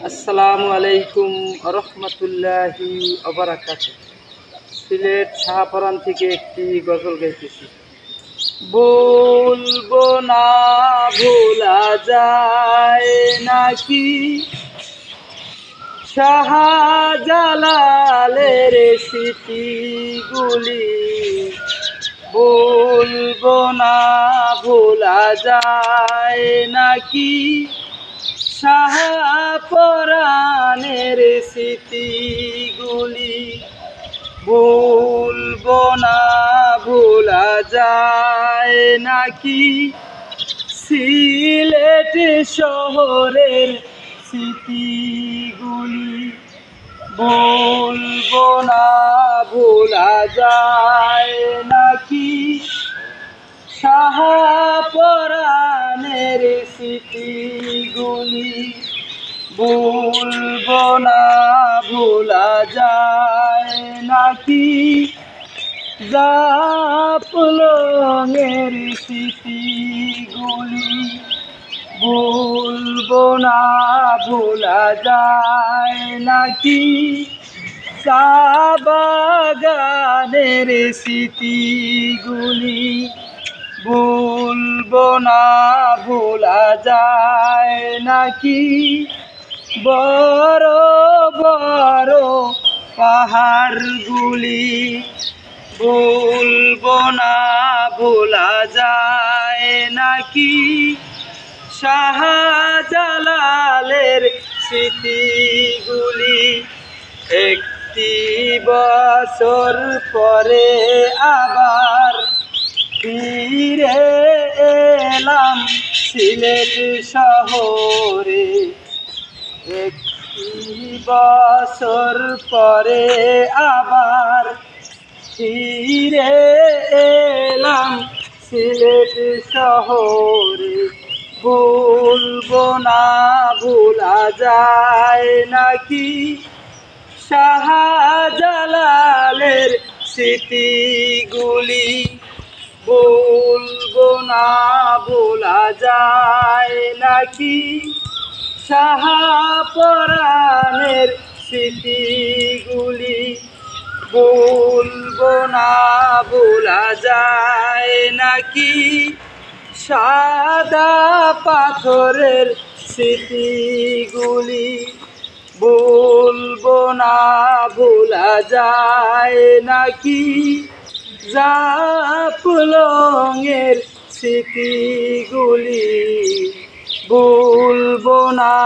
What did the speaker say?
আসসালামু আলাইকুম রহমতুল্লাহি ওবারাকাতুহু। সিলেট শাহপরান থেকে একটি গজল গাইতেছি। বলবো না ভোলা যায় নাকি শাহজালালের স্মৃতিগুলি, বলবো না ভোলা যায় নাকি শাহপরানের স্মৃতিগুলি, ভুলবো না ভোলা যায় নাকি সিলেট শহরের স্মৃতিগুলি, ভুলবো না ভোলা যায় নাকি শাহপরানের স্মৃতিগুলি, ভুলবো না ভোলা যায় নাকি জাফলংয়ের স্মৃতিগুলি, ভুলবো না ভোলা যায় নাকি চা বাগানের স্মৃতিগুলি, ভুলবো না ভোলা যায় নাকি বড় বড় পাহাড়গুলি, ভুলবো না ভোলা যায় নাকি শাহজালালের স্মৃতিগুলি। একটি বছর পরে আবার ফিরে এলাম সিলেট শহরে, একটি বছর পরে আবার ফিরে এলাম সিলেট শহরে, ভুলবো না ভোলা যায় নাকি শাহজালালের স্মৃতিগুলি, ভুলবো না ভোলা যায় নাকি শাহপরানের স্মৃতিগুলি, ভুলবো না ভোলা যায় নাকি সাদা পাথরের স্মৃতিগুলি, ভুলবো না ভোলা যায় নাকি জাফলংয়ের স্মৃতিগুলি, ভুলবো না।